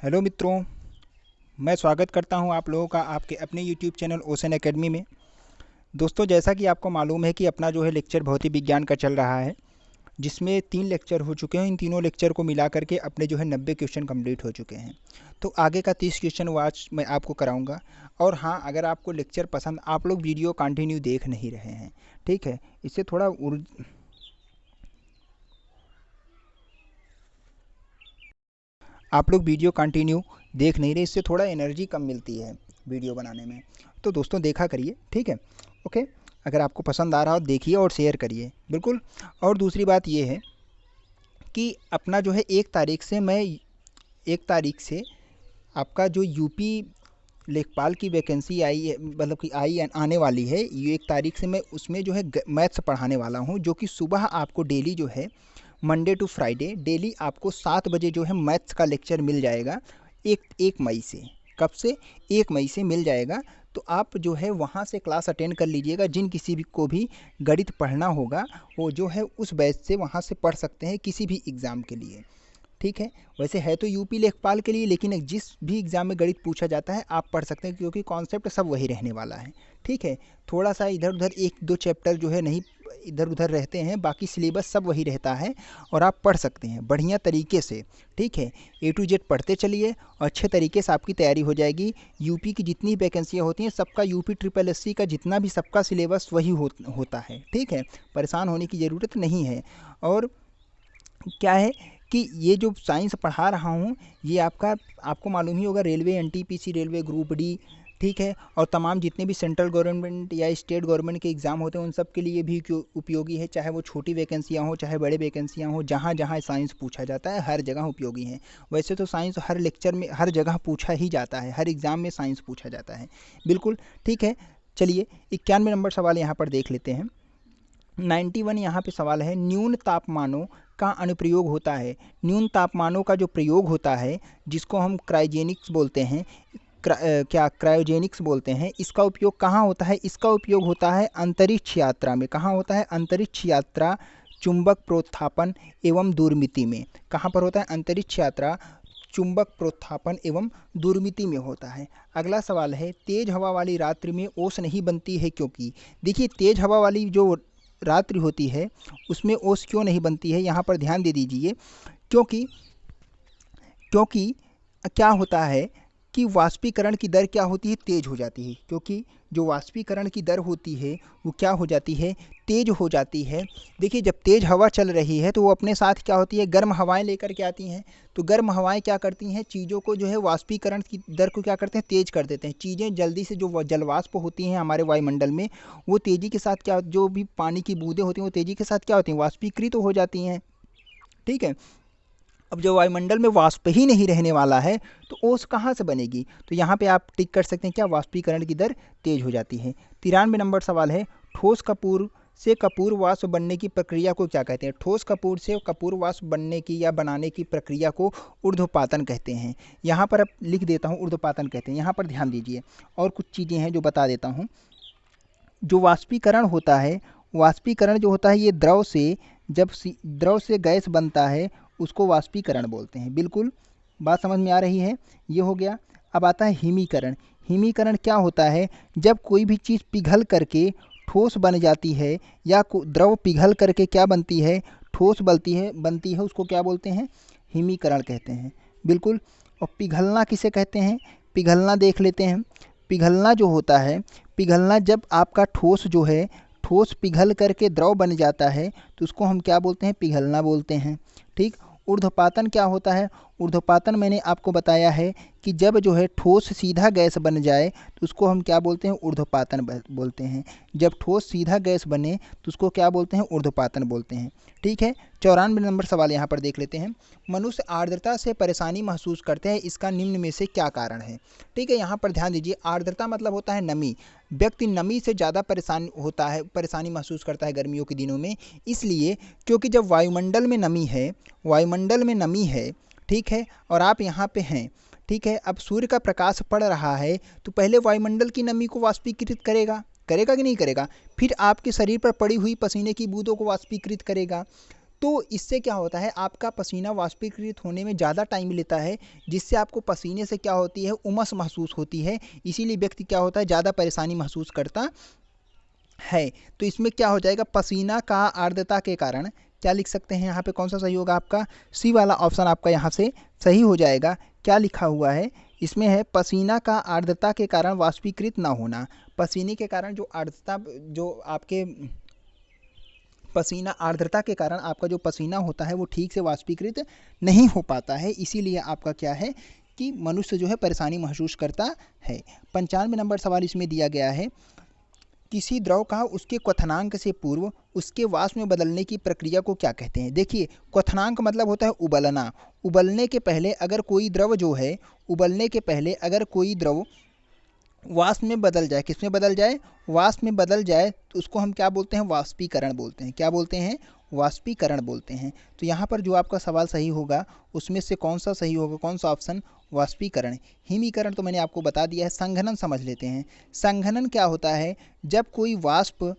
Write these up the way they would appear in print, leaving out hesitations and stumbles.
Hello मित्रों, मैं स्वागत करता हूं आप लोगों का आपके अपने यूट्यूब चैनल ओशन एकेडमी में। दोस्तों, जैसा कि आपको मालूम है कि अपना जो है लेक्चर भौतिक विज्ञान का चल रहा है, जिसमें 3 लेक्चर हो चुके हैं। इन तीनों लेक्चर को मिला करके अपने जो है 90 क्वेश्चन कंप्लीट हो चुके हैं। तो आगे का 30 क्वेश्चन वो आज मैं आपको कराऊंगा। और हाँ, अगर आपको लेक्चर पसंद, आप लोग वीडियो कंटिन्यू देख नहीं रहे हैं, ठीक है, इससे थोड़ा आप लोग वीडियो कंटिन्यू देख नहीं रहे, इससे थोड़ा एनर्जी कम मिलती है वीडियो बनाने में। तो दोस्तों देखा करिए, ठीक है, ओके। अगर आपको पसंद आ रहा हो देखिए और शेयर करिए, बिल्कुल। और दूसरी बात ये है कि अपना जो है 1 तारीख से आपका जो यूपी लेखपाल की वैकेंसी आई है, मतलब कि आने वाली है। ये 1 तारीख से मैं उसमें जो है मैथ्स पढ़ाने वाला हूँ, जो कि सुबह आपको डेली जो है मंडे टू फ्राइडे डेली आपको 7 बजे जो है मैथ्स का लेक्चर मिल जाएगा। एक मई से, कब से? 1 मई से मिल जाएगा। तो आप जो है वहाँ से क्लास अटेंड कर लीजिएगा। जिन किसी भी को भी गणित पढ़ना होगा वो जो है उस बैच से वहाँ से पढ़ सकते हैं किसी भी एग्ज़ाम के लिए, ठीक है। वैसे है तो यूपी लेखपाल के लिए, लेकिन जिस भी एग्ज़ाम में गणित पूछा जाता है आप पढ़ सकते हैं, क्योंकि कॉन्सेप्ट सब वही रहने वाला है, ठीक है। थोड़ा सा इधर उधर 1-2 चैप्टर जो है नहीं इधर उधर रहते हैं, बाकी सिलेबस सब वही रहता है। और आप पढ़ सकते हैं बढ़िया तरीके से, ठीक है। A to Z पढ़ते चलिए और अच्छे तरीके से आपकी तैयारी हो जाएगी। यूपी की जितनी वैकेंसियाँ होती हैं सबका, यूपी SSC का जितना भी सबका सिलेबस वही होता है, ठीक है। परेशान होने की ज़रूरत नहीं है। और क्या है कि ये जो साइंस पढ़ा रहा हूँ ये आपको मालूम ही होगा, railway NTPC, railway group D, ठीक है। और तमाम जितने भी सेंट्रल गवर्नमेंट या स्टेट गवर्नमेंट के एग्ज़ाम होते हैं उन सब के लिए भी उपयोगी है। चाहे वो छोटी वैकेंसियाँ हो चाहे बड़े वैकेंसियाँ हो, जहाँ जहाँ साइंस पूछा जाता है हर जगह उपयोगी है। वैसे तो साइंस हर लेक्चर में हर जगह पूछा ही जाता है, हर एग्ज़ाम में साइंस पूछा जाता है, बिल्कुल, ठीक है। चलिए 91 नंबर सवाल यहाँ पर देख लेते हैं। 91 यहाँ पे सवाल है, न्यून तापमानों का अनुप्रयोग होता है। न्यून तापमानों का जो प्रयोग होता है, जिसको हम क्रायोजेनिक्स बोलते हैं, क्रायोजेनिक्स बोलते हैं, इसका उपयोग कहाँ होता है? इसका उपयोग होता है अंतरिक्ष यात्रा में। कहाँ होता है? अंतरिक्ष यात्रा, चुंबक प्रोत्थापन एवं दूरमिति में। कहाँ पर होता है? अंतरिक्ष यात्रा, चुंबक प्रोत्थापन एवं दूरमिति में होता है। अगला सवाल है, तेज हवा वाली रात्रि में ओस नहीं बनती है क्योंकि? देखिए, तेज हवा वाली जो रात्रि होती है उसमें ओस क्यों नहीं बनती है, यहाँ पर ध्यान दे दीजिए। क्योंकि क्योंकि क्या होता है कि वाष्पीकरण की दर क्या होती है? तेज हो जाती है। क्योंकि जो वाष्पीकरण की दर होती है वो क्या हो जाती है? तेज हो जाती है। देखिए, जब तेज हवा चल रही है तो वो अपने साथ क्या होती है? गर्म हवाएं लेकर के आती हैं। तो गर्म हवाएं क्या करती हैं? चीज़ों को जो है वाष्पीकरण की दर को क्या करते हैं? तेज कर देते हैं। चीज़ें जल्दी से, जो जलवाष्प होती हैं हमारे वायुमंडल में, वो तेज़ी के साथ क्या, जो भी पानी की बूंदें होती हैं वो तेज़ी के साथ क्या होती हैं? वाष्पीकृत हो जाती हैं, ठीक है। अब जो वायुमंडल में वाष्प ही नहीं रहने वाला है तो ओस कहाँ से बनेगी? तो यहाँ पे आप टिक कर सकते हैं, क्या? वाष्पीकरण की दर तेज हो जाती है। 93 नंबर सवाल है, ठोस कपूर से कपूर वाष्प बनने की प्रक्रिया को क्या कहते हैं? ठोस कपूर से कपूर वाष्प बनने की या बनाने की प्रक्रिया को ऊर्ध्वपातन कहते हैं। यहाँ पर अब लिख देता हूँ, ऊर्ध्वपातन कहते हैं। यहाँ पर ध्यान दीजिए, और कुछ चीज़ें हैं जो बता देता हूँ। जो वाष्पीकरण होता है, वाष्पीकरण जो होता है ये द्रव से गैस बनता है, उसको वाष्पीकरण बोलते हैं। बिल्कुल, बात समझ में आ रही है? ये हो गया। अब आता है हिमीकरण। हिमीकरण क्या होता है? जब कोई भी चीज़ पिघल करके ठोस बन जाती है, या द्रव पिघल करके क्या बनती है? ठोस बनती है, उसको क्या बोलते हैं? हिमीकरण कहते हैं, बिल्कुल। और पिघलना किसे कहते हैं? पिघलना देख लेते हैं। पिघलना जो होता है, पिघलना जब आपका ठोस जो है, ठोस पिघल करके द्रव बन जाता है तो उसको हम क्या बोलते हैं? पिघलना बोलते हैं, ठीक। ऊर्ध्वपातन क्या होता है? ऊर्ध्वपातन मैंने आपको बताया है कि जब जो है ठोस सीधा गैस बन जाए तो उसको हम क्या बोलते हैं? ऊर्ध्वपातन बोलते हैं। जब ठोस सीधा गैस बने तो उसको क्या बोलते हैं? ऊर्ध्वपातन बोलते हैं, ठीक है। 94 नंबर सवाल यहाँ पर देख लेते हैं। मनुष्य आर्द्रता से परेशानी महसूस करते हैं, इसका निम्न में से क्या कारण है? ठीक है, यहाँ पर ध्यान दीजिए। आर्द्रता मतलब होता है नमी। व्यक्ति नमी से ज़्यादा परेशानी महसूस करता है गर्मियों के दिनों में, इसलिए क्योंकि जब वायुमंडल में नमी है, ठीक है, और आप यहाँ पे हैं, ठीक है। अब सूर्य का प्रकाश पड़ रहा है तो पहले वायुमंडल की नमी को वाष्पीकृत करेगा कि नहीं करेगा? फिर आपके शरीर पर पड़ी हुई पसीने की बूंदों को वाष्पीकृत करेगा। तो इससे क्या होता है, आपका पसीना वाष्पीकृत होने में ज़्यादा टाइम लेता है, जिससे आपको पसीने से क्या होती है, उमस महसूस होती है। इसीलिए व्यक्ति क्या होता है, ज़्यादा परेशानी महसूस करता है। तो इसमें क्या हो जाएगा, पसीना का आर्द्रता के कारण, क्या लिख सकते हैं यहाँ पे, कौन सा सही होगा आपका, सी वाला ऑप्शन आपका यहाँ से सही हो जाएगा। क्या लिखा हुआ है इसमें है, पसीना का आर्द्रता के कारण वाष्पीकृत ना होना। पसीने के कारण जो आर्द्रता, जो आपके पसीना आर्द्रता के कारण आपका जो पसीना होता है वो ठीक से वाष्पीकृत नहीं हो पाता है, इसीलिए आपका क्या है कि मनुष्य जो है परेशानी महसूस करता है। 95 नंबर सवाल इसमें दिया गया है, किसी द्रव का उसके क्वथनांक से पूर्व उसके वाष्प में बदलने की प्रक्रिया को क्या कहते हैं। देखिए, क्वथनांक मतलब होता है उबलना। उबलने के पहले अगर कोई द्रव जो है, उबलने के पहले अगर कोई द्रव वाष्प में बदल जाए, किस में बदल जाए, वाष्प में बदल जाए, तो उसको हम क्या बोलते हैं, वाष्पीकरण बोलते हैं। क्या बोलते हैं, वाष्पीकरण बोलते हैं। तो यहाँ पर जो आपका सवाल सही होगा उसमें से कौन सा सही होगा, कौन सा ऑप्शन, वाष्पीकरण। हिमीकरण तो मैंने आपको बता दिया है। संघनन समझ लेते हैं। संघनन क्या होता है, जब कोई वाष्प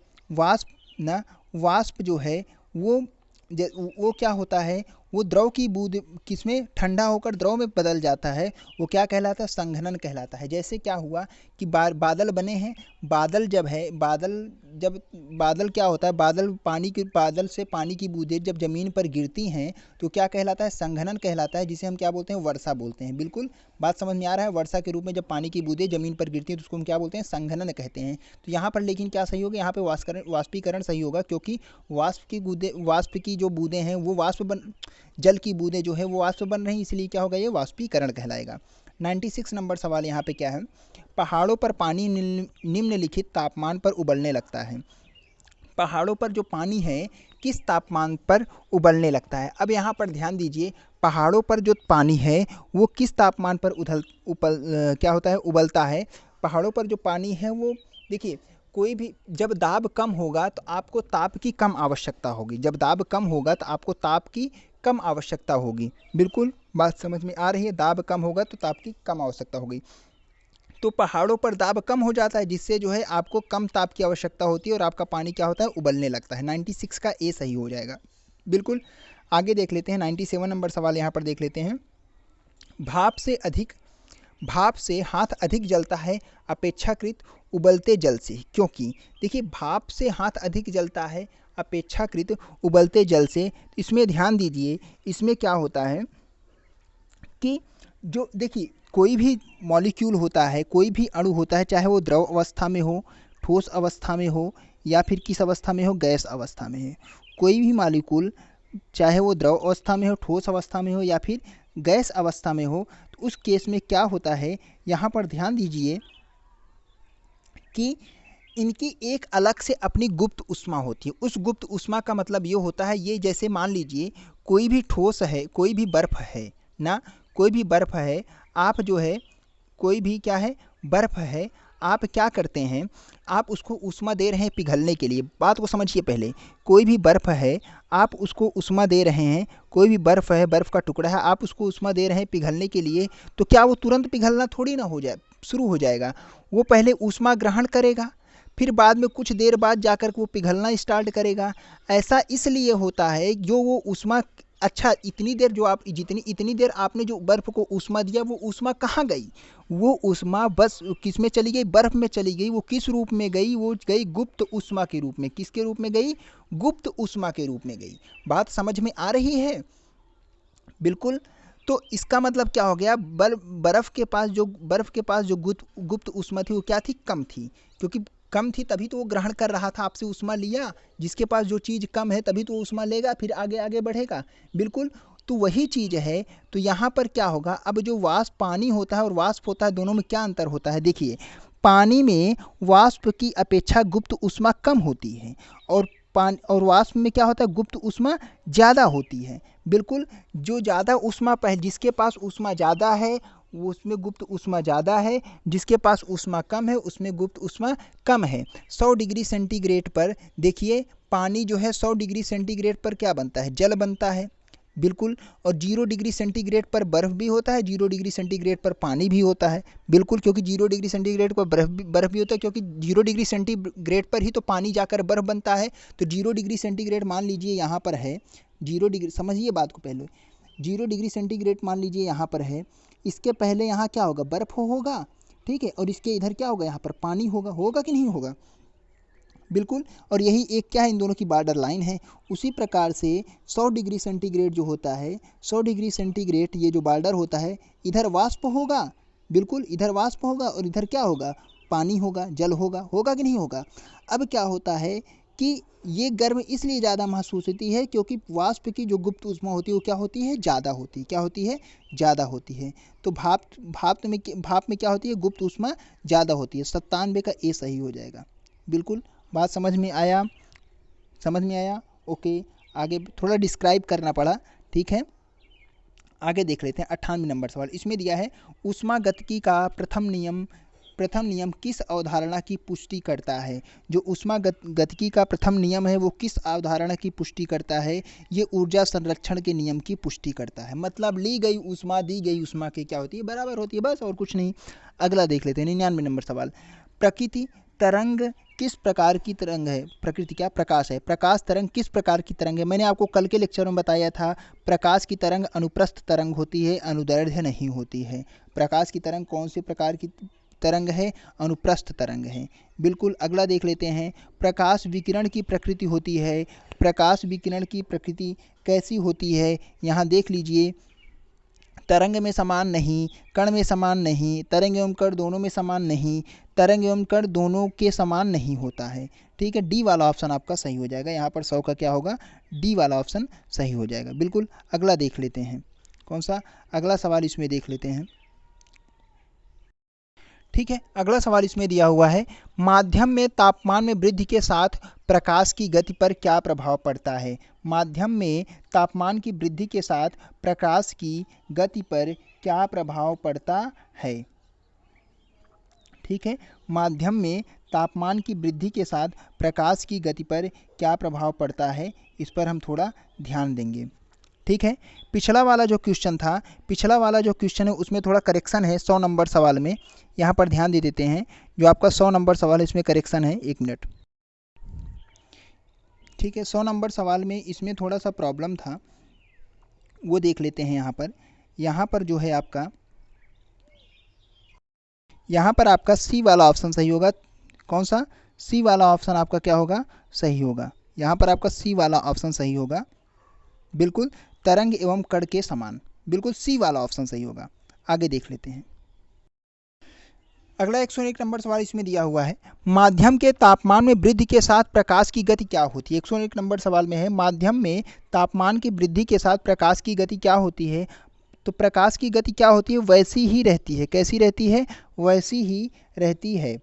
जो है वो क्या होता है, वो द्रव की बूंद किसमें, ठंडा होकर द्रव में बदल जाता है, वो क्या कहलाता है, संघनन कहलाता है। जैसे क्या हुआ कि बादल बने हैं, बादल क्या होता है, बादल से पानी की बूंदें जब जमीन पर गिरती हैं तो क्या कहलाता है, संघनन कहलाता है, जिसे हम क्या बोलते हैं, वर्षा बोलते हैं। बिल्कुल बात समझ में आ रहा है। वर्षा के रूप में जब पानी की बूंदें जमीन पर गिरती हैं तो उसको हम क्या बोलते हैं, संघनन कहते हैं। तो यहाँ पर लेकिन क्या सही होगा, यहाँ पे वाष्पीकरण सही होगा, क्योंकि वाष्प की जो बूंदें हैं वो जल की बूंदें जो है वो वाष्प बन रही, इसलिए क्या होगा, ये वाष्पीकरण कहलाएगा। 96 नंबर सवाल यहाँ पे क्या है, पहाड़ों पर पानी निम्नलिखित तापमान पर उबलने लगता है। पहाड़ों पर जो पानी है किस तापमान पर उबलने लगता है। अब यहाँ पर ध्यान दीजिए, पहाड़ों पर जो पानी है वो किस तापमान पर क्या होता है, उबलता है। पहाड़ों पर जो पानी है वो, देखिए, कोई भी जब दाब कम होगा तो आपको ताप की कम आवश्यकता होगी। जब दाब कम होगा तो आपको ताप की कम आवश्यकता होगी। बिल्कुल बात समझ में आ रही है, दाब कम होगा तो ताप की कम आवश्यकता होगी। तो पहाड़ों पर दाब कम हो जाता है, जिससे जो है आपको कम ताप की आवश्यकता होती है और आपका पानी क्या होता है, उबलने लगता है। 96 का ए सही हो जाएगा। बिल्कुल आगे देख लेते हैं, 97 नंबर सवाल यहाँ पर देख लेते हैं। भाप से हाथ अधिक जलता है अपेक्षाकृत उबलते जल से, क्योंकि देखिए, भाप से हाथ अधिक जलता है अपेक्षाकृत उबलते जल से। इसमें ध्यान दीजिए, इसमें क्या होता है कि जो, देखिए, कोई भी मॉलिक्यूल होता है, कोई भी अणु होता है, चाहे वो द्रव अवस्था में हो, ठोस अवस्था में हो, या फिर किस अवस्था में हो, गैस अवस्था में है। कोई भी मॉलिक्यूल चाहे वो द्रव अवस्था में हो, ठोस अवस्था में हो, या फिर गैस अवस्था में हो, तो उस केस में क्या होता है, यहाँ पर ध्यान दीजिए कि इनकी एक अलग से अपनी गुप्त ऊष्मा होती है। उस गुप्त ऊष्मा का मतलब ये होता है, ये जैसे मान लीजिए कोई भी ठोस है, कोई भी बर्फ है ना, कोई भी बर्फ है, आप जो है, कोई भी क्या है, बर्फ है, आप क्या करते हैं, आप उसको ऊष्मा दे रहे हैं पिघलने के लिए। बात को समझिए पहले, कोई भी बर्फ है, आप उसको ऊष्मा दे रहे हैं, कोई भी बर्फ है, बर्फ का टुकड़ा है, आप उसको ऊष्मा दे रहे हैं पिघलने के लिए, तो क्या वो तुरंत पिघलना थोड़ी ना शुरू हो जाएगा। वो पहले ऊष्मा ग्रहण करेगा, फिर बाद में कुछ देर बाद जाकर वो पिघलना स्टार्ट करेगा। ऐसा इसलिए होता है, जो वो ऊष्मा, अच्छा, इतनी देर आपने जो बर्फ को ऊष्मा दिया, वो ऊष्मा कहाँ गई, वो ऊष्मा बस किस में चली गई, बर्फ में चली गई। वो किस रूप में गई, वो गई गुप्त ऊष्मा के रूप में। किसके रूप में गई, गुप्त ऊष्मा के रूप में गई। बात समझ में आ रही है। बिल्कुल। तो इसका मतलब क्या हो गया, बर्फ के पास जो गुप्त ऊष्मा थी वो क्या थी, कम थी। क्योंकि कम थी तभी तो वो ग्रहण कर रहा था, आपसे ऊष्मा लिया। जिसके पास जो चीज़ कम है तभी तो ऊष्मा लेगा, फिर आगे आगे बढ़ेगा। बिल्कुल, तो वही चीज़ है। तो यहाँ पर क्या होगा, अब जो वाष्प पानी होता है और वाष्प होता है, दोनों में क्या अंतर होता है। देखिए, पानी में वाष्प की अपेक्षा गुप्त ऊष्मा कम होती है, और वाष्प में क्या होता है, गुप्त ऊष्मा ज़्यादा होती है। बिल्कुल, जो ज़्यादा ऊष्मा जिसके पास ऊष्मा ज़्यादा है वो उसमें गुप्त ऊष्मा ज़्यादा है, जिसके पास ऊष्मा कम है उसमें गुप्त ऊष्मा कम है। 100 डिग्री सेंटीग्रेड पर देखिए, पानी जो है 100 डिग्री सेंटीग्रेड पर क्या बनता है, जल बनता है। बिल्कुल, और 0 डिग्री सेंटीग्रेड पर बर्फ़ भी होता है, 0 डिग्री सेंटीग्रेड पर पानी भी होता है। बिल्कुल, क्योंकि 0 डिग्री सेंटीग्रेड पर बर्फ़ भी होता है, क्योंकि 0 डिग्री सेंटीग्रेड पर ही तो पानी जाकर बर्फ़ बनता है। तो 0 डिग्री सेंटीग्रेड मान लीजिए यहाँ पर है, 0 डिग्री, समझिए बात को पहले, 0 डिग्री सेंटीग्रेड मान लीजिए यहाँ पर है, इसके पहले यहाँ क्या होगा, बर्फ़ होगा, ठीक है, और इसके इधर क्या होगा, यहाँ पर पानी होगा, होगा कि नहीं होगा, बिल्कुल। और यही एक क्या है, इन दोनों की बॉर्डर लाइन है। उसी प्रकार से 100 डिग्री सेंटीग्रेड जो होता है, 100 डिग्री सेंटीग्रेड ये जो बॉर्डर होता है, इधर वाष्प होगा, बिल्कुल इधर वाष्प होगा, और इधर क्या होगा, पानी होगा, जल होगा, होगा कि नहीं होगा। अब क्या होता है कि ये गर्म इसलिए ज़्यादा महसूस होती है क्योंकि वाष्प की जो गुप्त ऊष्मा होती है वो क्या होती है, ज़्यादा होती है, क्या होती है, ज़्यादा होती है। तो भाप में क्या होती है, गुप्त ऊष्मा ज़्यादा होती है। 97 का ए सही हो जाएगा, बिल्कुल। बात समझ में आया, समझ में आया, ओके। आगे थोड़ा डिस्क्राइब करना पड़ा, ठीक है। आगे देख लेते हैं 98 नंबर सवाल। इसमें दिया है ऊष्मागतिकी का प्रथम नियम किस अवधारणा की पुष्टि करता है। जो ऊष्मागतिकी का प्रथम नियम है वो किस अवधारणा की पुष्टि करता है, ये ऊर्जा संरक्षण के नियम की पुष्टि करता है। मतलब ली गई ऊष्मा दी गई ऊष्मा के क्या होती है, बराबर होती है, बस और कुछ नहीं। अगला देख लेते हैं 99 नंबर सवाल। प्रकृति तरंग किस प्रकार की तरंग है, प्रकृति क्या, प्रकाश है, प्रकाश तरंग किस प्रकार की तरंग है। मैंने आपको कल के लेक्चर में बताया था, प्रकाश की तरंग अनुप्रस्थ तरंग होती है, अनुदैर्ध्य नहीं होती है। प्रकाश की तरंग कौन से प्रकार की तरंग है, अनुप्रस्थ तरंग है, बिल्कुल। अगला देख लेते हैं, प्रकाश विकिरण की प्रकृति होती है, प्रकाश विकिरण की प्रकृति कैसी होती है, यहाँ देख लीजिए। तरंग में समान नहीं, कण में समान नहीं, तरंग एवं कण दोनों में समान नहीं, तरंग एवं कण दोनों के समान नहीं होता है, ठीक है। डी वाला ऑप्शन आपका सही हो जाएगा, यहाँ पर 100 का क्या होगा, डी वाला ऑप्शन सही हो जाएगा, बिल्कुल। अगला देख लेते हैं, कौन सा अगला सवाल इसमें देख लेते हैं, ठीक है। अगला सवाल इसमें दिया हुआ है, माध्यम में तापमान में वृद्धि के साथ प्रकाश की गति पर क्या प्रभाव पड़ता है। माध्यम में तापमान की वृद्धि के साथ प्रकाश की गति पर क्या प्रभाव पड़ता है, ठीक है। माध्यम में तापमान की वृद्धि के साथ प्रकाश की गति पर क्या प्रभाव पड़ता है, इस पर हम थोड़ा ध्यान देंगे, ठीक है। पिछला वाला जो क्वेश्चन था, पिछला वाला जो क्वेश्चन है उसमें थोड़ा करेक्शन है 100 नंबर सवाल में, यहाँ पर ध्यान दे देते हैं। जो आपका 100 नंबर सवाल है इसमें करेक्शन है, 1 मिनट, ठीक है। 100 नंबर सवाल में इसमें थोड़ा सा प्रॉब्लम था, वो देख लेते हैं। यहाँ पर जो है आपका, यहाँ पर आपका सी वाला ऑप्शन सही होगा। कौन सा, सी वाला ऑप्शन आपका क्या होगा, सही होगा। यहाँ पर आपका सी वाला ऑप्शन सही होगा, बिल्कुल। तरंग एवं कण के समान, बिल्कुल सी वाला ऑप्शन सही होगा। आगे देख लेते हैं। अगला 101 नंबर सवाल इसमें दिया हुआ है, माध्यम के तापमान में वृद्धि के साथ प्रकाश की गति क्या होती है। 101 नंबर सवाल में है, माध्यम में तापमान की वृद्धि के साथ प्रकाश की गति क्या होती है। तो प्रकाश की गति क्या होती है, वैसी ही रहती है, कैसी रहती है, वैसी ही रहती है।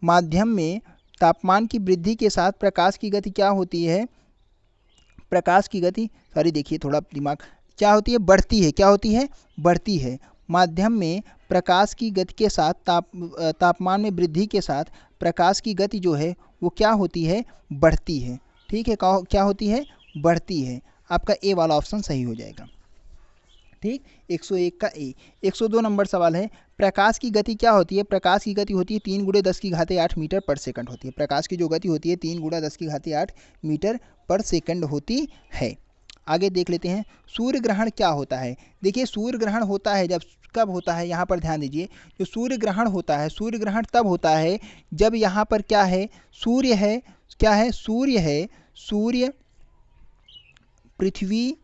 माध्यम में तापमान की वृद्धि के साथ प्रकाश की गति क्या होती है, प्रकाश की गति, सॉरी देखिए थोड़ा दिमाग, क्या होती है, बढ़ती है, क्या होती है, बढ़ती है। माध्यम में प्रकाश की गति के साथ तापमान में वृद्धि के साथ प्रकाश की गति जो है वो क्या होती है, बढ़ती है, ठीक है। क्या होती है, बढ़ती है। आपका ए वाला ऑप्शन सही हो जाएगा, ठीक। 101 का ए। 102 नंबर सवाल है, प्रकाश की गति क्या होती है। प्रकाश की गति होती है 3 × 10⁸ मीटर पर सेकंड होती है। प्रकाश की जो गति होती है 3 × 10⁸ मीटर पर सेकंड होती है। आगे देख लेते हैं, सूर्य ग्रहण क्या होता है। देखिए सूर्य ग्रहण होता है जब, कब होता है, यहाँ पर ध्यान दीजिए। जो सूर्य ग्रहण होता है, सूर्य ग्रहण तब होता है जब यहाँ पर क्या है, सूर्य है, क्या है, सूर्य है, सूर्य पृथ्वी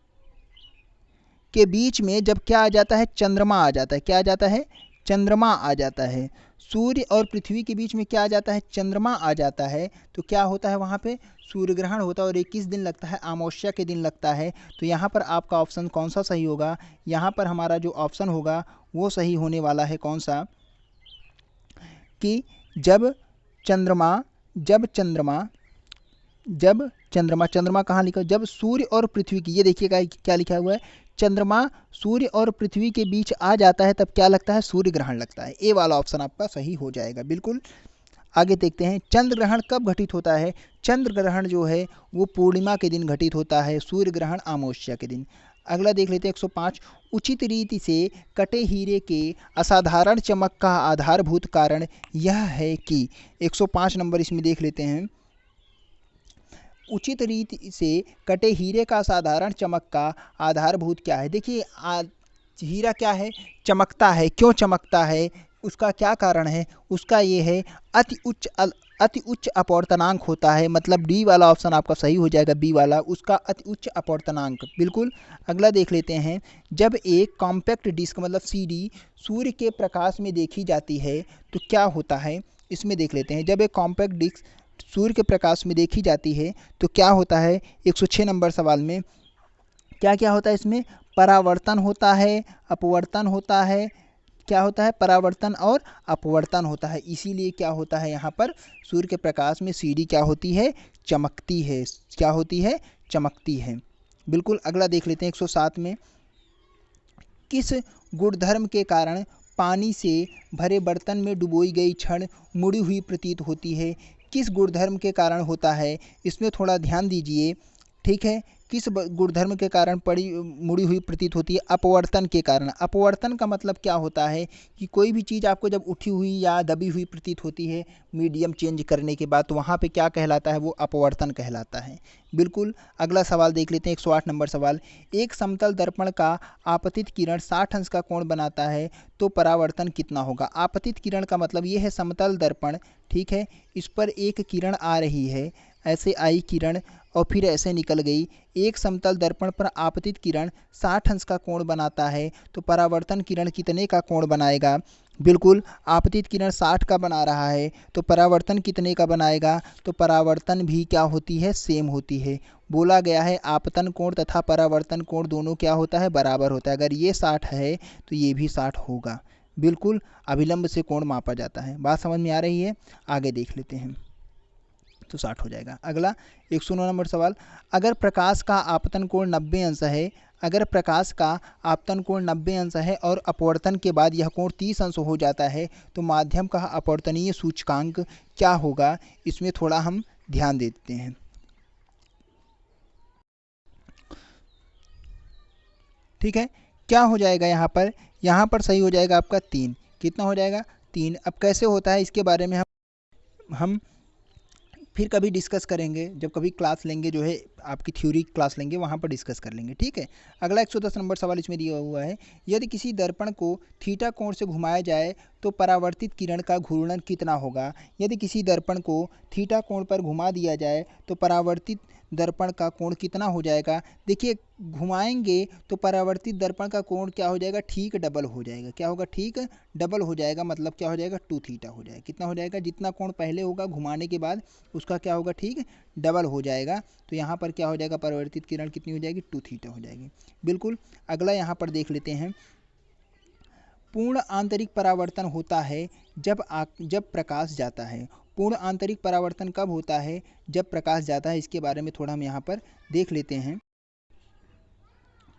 के बीच में जब क्या आ जाता है, चंद्रमा आ जाता है। क्या आ जाता है, चंद्रमा आ जाता है। सूर्य और पृथ्वी के बीच में क्या आ जाता है, चंद्रमा आ जाता है। तो क्या होता है, वहाँ पे सूर्य ग्रहण होता है। और 21 दिन लगता है, अमावस्या के दिन लगता है। तो यहाँ पर आपका ऑप्शन कौन सा सही होगा, यहाँ पर हमारा जो ऑप्शन होगा वो सही होने वाला है, कौन सा, कि जब चंद्रमा कहाँ लिखा, जब सूर्य और पृथ्वी की, ये देखिएगा क्या लिखा हुआ है, चंद्रमा सूर्य और पृथ्वी के बीच आ जाता है तब क्या लगता है, सूर्य ग्रहण लगता है। ए वाला ऑप्शन आपका सही हो जाएगा, बिल्कुल। आगे देखते हैं, चंद्र ग्रहण कब घटित होता है। चंद्र ग्रहण जो है वो पूर्णिमा के दिन घटित होता है, सूर्य ग्रहण अमावस्या के दिन। अगला देख लेते हैं 105, उचित रीति से कटे हीरे के असाधारण चमक का आधारभूत कारण यह है कि। 105 नंबर इसमें देख लेते हैं, उचित रीति से कटे हीरे का साधारण चमक का आधारभूत क्या है। देखिए हीरा क्या है, चमकता है। क्यों चमकता है, उसका क्या कारण है, उसका ये है अति उच्च अपवर्तनांक होता है। मतलब डी वाला ऑप्शन आपका सही हो जाएगा, बी वाला, उसका अति उच्च अपवर्तनांक। बिल्कुल। अगला देख लेते हैं, जब एक कॉम्पैक्ट डिस्क मतलब सीडी सूर्य के प्रकाश में देखी जाती है तो क्या होता है, इसमें देख लेते हैं। जब एक कॉम्पैक्ट डिस्क सूर्य के प्रकाश में देखी जाती है तो क्या होता है, 106 नंबर सवाल में क्या क्या होता है, इसमें परावर्तन होता है, अपवर्तन होता है, क्या होता है, परावर्तन और अपवर्तन होता है। इसीलिए क्या होता है, यहाँ पर सूर्य के प्रकाश में सीडी क्या होती है, चमकती है। क्या होती है, चमकती है। बिल्कुल। अगला देख लेते हैं 107 में, किस गुणधर्म के कारण पानी से भरे बर्तन में डुबोई गई छड़ मुड़ी हुई प्रतीत होती है। किस गुणधर्म के कारण होता है, इसमें थोड़ा ध्यान दीजिए। ठीक है, किस गुणधर्म के कारण मुड़ी हुई प्रतीत होती है, अपवर्तन के कारण। अपवर्तन का मतलब क्या होता है कि कोई भी चीज़ आपको जब उठी हुई या दबी हुई प्रतीत होती है मीडियम चेंज करने के बाद, तो वहाँ पे क्या कहलाता है, वो अपवर्तन कहलाता है। बिल्कुल। अगला सवाल देख लेते हैं 108 नंबर सवाल, एक समतल दर्पण का आपतित किरण 60 अंश का कोण बनाता है तो परावर्तन कितना होगा। आपतित किरण का मतलब ये है समतल दर्पण, ठीक है, इस पर एक किरण आ रही है, ऐसे आई किरण और फिर ऐसे निकल गई। एक समतल दर्पण पर आपतित किरण 60 अंश का कोण बनाता है तो परावर्तन किरण कितने का कोण बनाएगा। बिल्कुल। आपतित किरण 60 का बना रहा है तो परावर्तन कितने का बनाएगा, तो परावर्तन भी क्या होती है, सेम होती है। बोला गया है आपतन कोण तथा परावर्तन कोण दोनों क्या होता है, बराबर होता है। अगर ये 60 है तो ये भी 60 होगा। बिल्कुल। अभिलंब से कोण मापा जाता है। बात समझ में आ रही है। आगे देख लेते हैं, तो 60 हो जाएगा। अगला 109 नंबर सवाल, अगर प्रकाश का आपतन कोण 90 अंश है, अगर प्रकाश का आपतन कोण 90 अंश है और अपवर्तन के बाद यह कोण 30 अंश हो जाता है तो माध्यम का अपवर्तनीय सूचकांक क्या होगा। इसमें थोड़ा हम ध्यान देते हैं। ठीक है, क्या हो जाएगा यहाँ पर सही हो जाएगा आपका 3। कितना हो जाएगा, 3। अब कैसे होता है इसके बारे में हम फिर कभी डिस्कस करेंगे, जब कभी क्लास लेंगे, जो है आपकी थ्योरी क्लास लेंगे, वहाँ पर डिस्कस कर लेंगे। ठीक है। अगला 110 नंबर सवाल इसमें दिया हुआ है, यदि किसी दर्पण को थीटा कोण से घुमाया जाए तो परावर्तित किरण का घूर्णन कितना होगा। यदि किसी दर्पण को थीटा कोण पर घुमा दिया जाए तो परावर्तित दर्पण का कोण कितना हो जाएगा। देखिए, घुमाएंगे तो परावर्तित दर्पण का कोण क्या हो जाएगा, ठीक डबल हो जाएगा। क्या होगा, ठीक डबल हो जाएगा। मतलब क्या हो जाएगा, 2 थीटा हो जाएगा। कितना हो जाएगा, जितना कोण पहले होगा घुमाने के बाद उसका क्या होगा, ठीक डबल हो जाएगा। तो यहाँ पर क्या हो जाएगा, परावर्तित किरण कितनी हो जाएगी, 2 थीटा हो जाएगी। बिल्कुल। अगला यहाँ पर देख लेते हैं, पूर्ण आंतरिक परावर्तन होता है जब प्रकाश जाता है। पूर्ण आंतरिक परावर्तन कब होता है, जब प्रकाश जाता है। इसके बारे में थोड़ा हम यहाँ पर देख लेते हैं।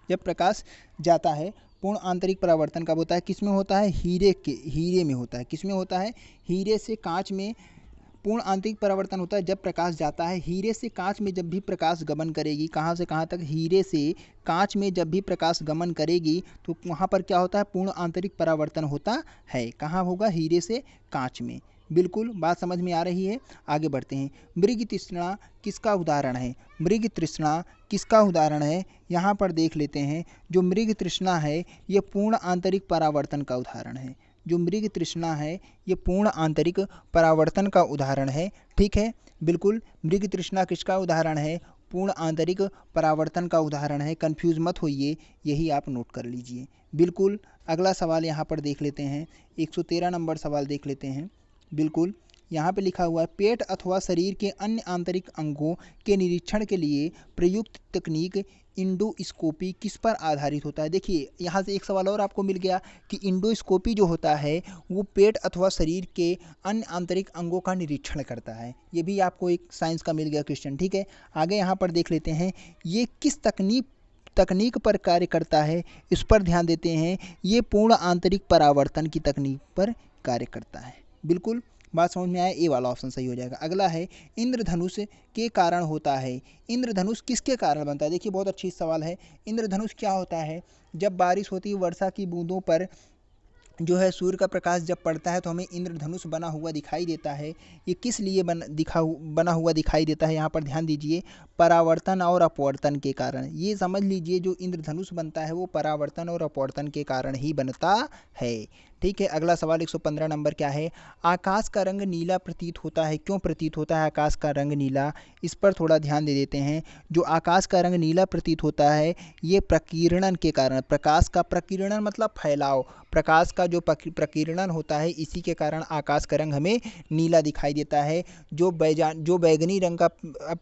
जब प्रकाश जाता है, पूर्ण आंतरिक परावर्तन कब होता है, किसमें होता है, हीरे में होता है। किसमें होता है, हीरे से कांच में पूर्ण आंतरिक परावर्तन होता है जब प्रकाश जाता है। हीरे से कांच में जब भी प्रकाश गमन करेगी, कहाँ से कहाँ तक, हीरे से कांच में जब भी प्रकाश गमन करेगी तो वहाँ पर क्या होता है, पूर्ण आंतरिक परावर्तन होता है। कहाँ होगा, हीरे से कांच में। बिल्कुल। बात समझ में आ रही है। आगे बढ़ते हैं, मृग तृष्णा किसका उदाहरण है। मृग तृष्णा किसका उदाहरण है, यहाँ पर देख लेते हैं। जो मृग तृष्णा है ये पूर्ण आंतरिक परावर्तन का उदाहरण है। जो मृग तृष्णा है ये पूर्ण आंतरिक परावर्तन का उदाहरण है। ठीक है। बिल्कुल। मृग तृष्णा किसका उदाहरण है, पूर्ण आंतरिक परावर्तन का उदाहरण है। कंफ्यूज मत होइए, यही आप नोट कर लीजिए। बिल्कुल। अगला सवाल यहाँ पर देख लेते हैं, 113 नंबर सवाल देख लेते हैं। बिल्कुल। यहाँ पे लिखा हुआ है, पेट अथवा शरीर के अन्य आंतरिक अंगों के निरीक्षण के लिए प्रयुक्त तकनीक इंडोस्कोपी किस पर आधारित होता है। देखिए, यहाँ से एक सवाल और आपको मिल गया कि इंडोस्कोपी जो होता है वो पेट अथवा शरीर के अन्य आंतरिक अंगों का निरीक्षण करता है। ये भी आपको एक साइंस का मिल गया क्वेश्चन। ठीक है। आगे यहाँ पर देख लेते हैं, ये किस तकनीक पर कार्य करता है, इस पर ध्यान देते हैं। ये पूर्ण आंतरिक परावर्तन की तकनीक पर कार्य करता है। बिल्कुल। बात समझ में आया, ए वाला ऑप्शन सही हो जाएगा। अगला है, इंद्रधनुष के कारण होता है। इंद्रधनुष किसके कारण बनता है। देखिए, बहुत अच्छी सवाल है। इंद्रधनुष क्या होता है, जब बारिश होती है, वर्षा की बूंदों पर जो है सूर्य का प्रकाश जब पड़ता है तो हमें इंद्रधनुष बना हुआ दिखाई देता है। ये किस लिए बना हुआ दिखाई देता है, यहाँ पर ध्यान दीजिए, परावर्तन और अपवर्तन के कारण। ये समझ लीजिए जो इंद्रधनुष बनता है वो परावर्तन और अपवर्तन के कारण ही बनता है। ठीक है, अगला सवाल 115 नंबर क्या है, आकाश का रंग नीला प्रतीत होता है, क्यों प्रतीत होता है आकाश का रंग नीला, इस पर थोड़ा ध्यान दे देते हैं। जो आकाश का रंग नीला प्रतीत होता है ये प्रकीर्णन के कारण, प्रकाश का प्रकीर्णन मतलब फैलाव, प्रकाश का जो प्रकीर्णन होता है इसी के कारण आकाश का रंग हमें नीला दिखाई देता है। जो बैगनी रंग का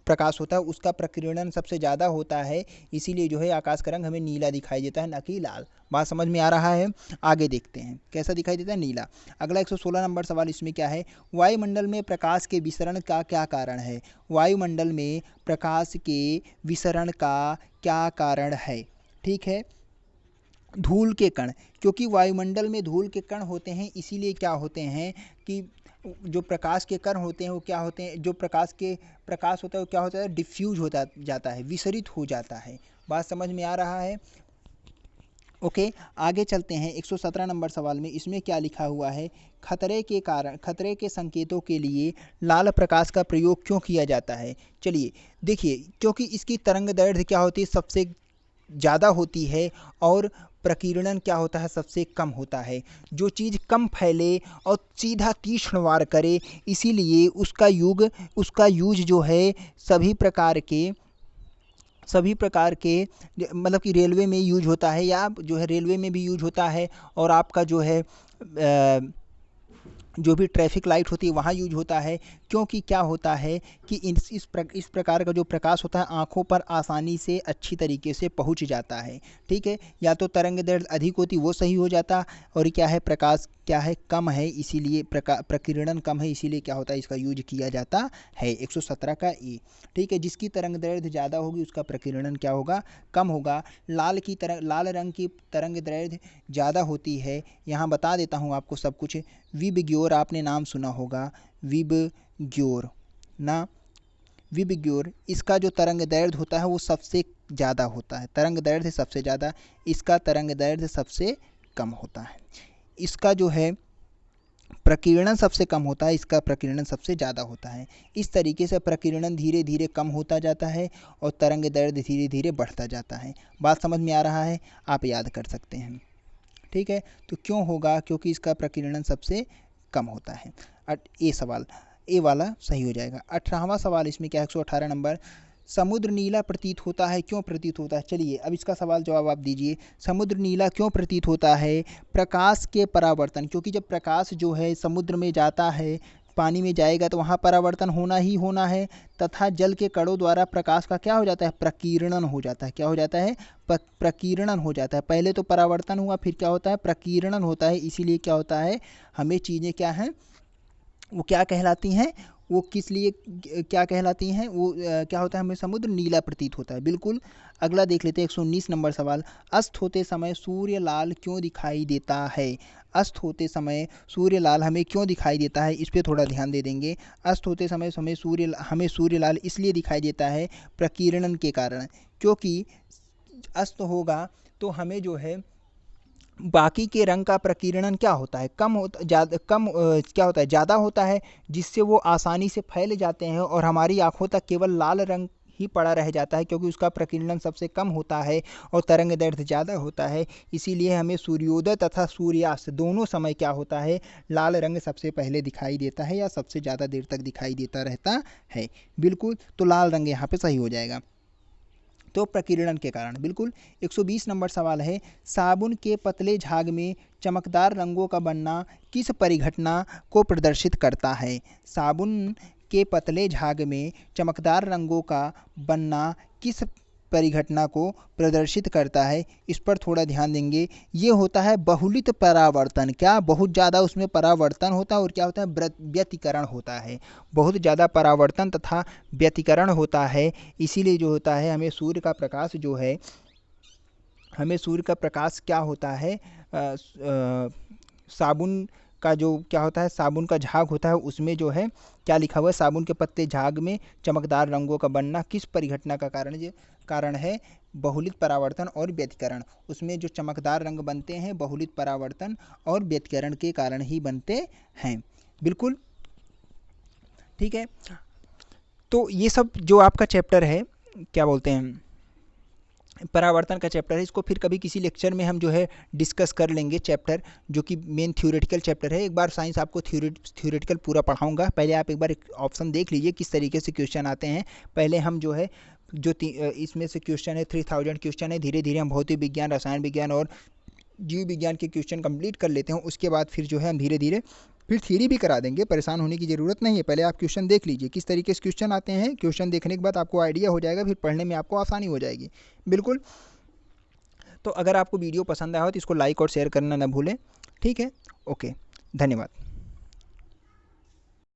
प्रकाश होता है उसका प्रकीर्णन सबसे ज़्यादा होता है, इसीलिए जो है आकाश का रंग हमें नीला दिखाई देता है, न कि लाल। बात समझ में आ रहा है? आगे देखते हैं कैसा दिखाई देता है, नीला। अगला 116 नंबर सवाल, इसमें क्या है, वायुमंडल में प्रकाश के विसरण का क्या कारण है, वायुमंडल में प्रकाश के विसरण का क्या कारण है। ठीक है, धूल के कण, क्योंकि वायुमंडल में धूल के कण होते हैं इसीलिए क्या होते हैं कि जो प्रकाश के कण होते हैं वो क्या होते हैं, जो प्रकाश होता है वो क्या होता है, डिफ्यूज होता जाता है, विसरित हो जाता है। बात समझ में आ रहा है? ओके, आगे चलते हैं 117 नंबर सवाल में, इसमें क्या लिखा हुआ है, खतरे के संकेतों के लिए लाल प्रकाश का प्रयोग क्यों किया जाता है। चलिए देखिए, क्योंकि इसकी तरंग दैर्घ्य क्या होती है, सबसे ज़्यादा होती है, और प्रकीर्णन क्या होता है, सबसे कम होता है। जो चीज़ कम फैले और सीधा तीक्ष्ण वार करे, इसीलिए उसका यूज जो है सभी प्रकार के मतलब कि रेलवे में यूज होता है, या जो है रेलवे में भी यूज होता है, और आपका जो है जो भी ट्रैफिक लाइट होती है वहाँ यूज होता है। क्योंकि क्या होता है कि इस प्रकार का जो प्रकाश होता है आँखों पर आसानी से अच्छी तरीके से पहुँच जाता है। ठीक है, या तो तरंग दैर्घ्य अधिक होती वो सही हो जाता, और क्या है, प्रकाश क्या है, कम है, इसीलिए प्रकीर्णन कम है, इसीलिए क्या होता है, इसका यूज किया जाता है। 117 का ए। ठीक है, जिसकी तरंग दैर्घ्य ज़्यादा होगी उसका प्रकीर्णन क्या होगा, कम होगा। लाल रंग की तरंग दैर्घ्य ज़्यादा होती है, यहाँ बता देता हूँ आपको सब कुछ। विबग्योर आपने नाम सुना होगा, विबग्योर ना, विबग्योर, इसका जो तरंग दैर्घ्य होता है वो सबसे ज़्यादा होता है, तरंग दैर्घ्य सबसे ज़्यादा, इसका तरंग दैर्घ्य सबसे कम होता है। इसका जो है प्रकीर्णन सबसे कम होता है, इसका प्रकीर्णन सबसे ज़्यादा होता है। इस तरीके से प्रकीर्णन धीरे धीरे कम होता जाता है और तरंग दैर्घ्य धीरे धीरे बढ़ता जाता है। बात समझ में आ रहा है? आप याद कर सकते हैं। ठीक है, तो क्यों होगा, क्योंकि इसका प्रकीर्णन सबसे कम होता है। ए वाला सही हो जाएगा। 18वां सवाल, इसमें क्या है, 118 नंबर, समुद्र नीला प्रतीत होता है, क्यों प्रतीत होता है। चलिए अब इसका सवाल जवाब आप दीजिए। समुद्र नीला क्यों प्रतीत होता है, प्रकाश के परावर्तन, क्योंकि जब प्रकाश जो है समुद्र में जाता है, पानी में जाएगा तो वहाँ परावर्तन होना ही होना है, तथा जल के कणों द्वारा प्रकाश का क्या हो जाता है, प्रकीर्णन हो जाता है। क्या हो जाता है, प्रकीर्णन हो जाता है। पहले तो परावर्तन हुआ, फिर क्या होता है, प्रकीर्णन होता है। इसीलिए क्या होता है, हमें चीज़ें क्या हैं, वो क्या कहलाती हैं, वो किस लिए क्या कहलाती हैं, वो क्या होता है, हमें समुद्र नीला प्रतीत होता है। बिल्कुल। अगला देख लेते हैं 119 नंबर सवाल, अस्त होते समय सूर्य लाल क्यों दिखाई देता है। अस्त होते समय सूर्य लाल हमें क्यों दिखाई देता है, इस पर थोड़ा ध्यान दे देंगे। अस्त होते समय हमें सूर्य लाल इसलिए दिखाई देता है प्रकीर्णन के कारण, क्योंकि अस्त होगा तो हमें जो है बाकी के रंग का प्रकीर्णन क्या होता है, क्या होता है, ज़्यादा होता है, जिससे वो आसानी से फैल जाते हैं और हमारी आंखों तक केवल लाल रंग ही पड़ा रह जाता है, क्योंकि उसका प्रकीर्णन सबसे कम होता है और तरंग दैर्घ्य ज़्यादा होता है। इसीलिए हमें सूर्योदय तथा सूर्यास्त दोनों समय क्या होता है, लाल रंग सबसे पहले दिखाई देता है या सबसे ज़्यादा देर तक दिखाई देता रहता है। बिल्कुल, तो लाल रंग यहाँ पे सही हो जाएगा, तो प्रकीर्णन के कारण। बिल्कुल। 120 नंबर सवाल है, साबुन के पतले झाग में चमकदार रंगों का बनना किस परिघटना को प्रदर्शित करता है। साबुन के पतले झाग में चमकदार रंगों का बनना किस परिघटना को प्रदर्शित करता है, इस पर थोड़ा ध्यान देंगे। ये होता है बहुलित परावर्तन, क्या बहुत ज़्यादा उसमें परावर्तन होता है और क्या होता है, व्यतिकरण होता है। बहुत ज़्यादा परावर्तन तथा व्यतिकरण होता है, इसीलिए जो होता है हमें सूर्य का प्रकाश जो है, हमें सूर्य का प्रकाश क्या होता है, साबुन का जो क्या होता है, साबुन का झाग होता है उसमें जो है क्या लिखा हुआ है, साबुन के पत्ते झाग में चमकदार रंगों का बनना किस परिघटना का कारण है, बहुलित परावर्तन और व्यतिकरण। उसमें जो चमकदार रंग बनते हैं बहुलित परावर्तन और व्यतिकरण के कारण ही बनते हैं। बिल्कुल ठीक है। तो ये सब जो आपका चैप्टर है, क्या बोलते हैं, परावर्तन का चैप्टर है, इसको फिर कभी किसी लेक्चर में हम जो है डिस्कस कर लेंगे चैप्टर, जो कि मेन थ्योरेटिकल चैप्टर है। एक बार साइंस आपको थ्योरेटिकल पूरा पढ़ाऊंगा, पहले आप एक बार एक ऑप्शन देख लीजिए किस तरीके से क्वेश्चन आते हैं। पहले हम जो है जो इसमें से क्वेश्चन है 3000 क्वेश्चन है, धीरे धीरे हम भौतिक विज्ञान, रसायन विज्ञान और जीव विज्ञान के क्वेश्चन कंप्लीट कर लेते हैं। उसके बाद फिर जो है हम धीरे धीरे फिर थ्योरी भी करा देंगे, परेशान होने की ज़रूरत नहीं है। पहले आप क्वेश्चन देख लीजिए किस तरीके से क्वेश्चन आते हैं, क्वेश्चन देखने के बाद आपको आइडिया हो जाएगा, फिर पढ़ने में आपको आसानी हो जाएगी। बिल्कुल। तो अगर आपको वीडियो पसंद आया हो तो इसको लाइक और शेयर करना ना भूलें। ठीक है, ओके, धन्यवाद।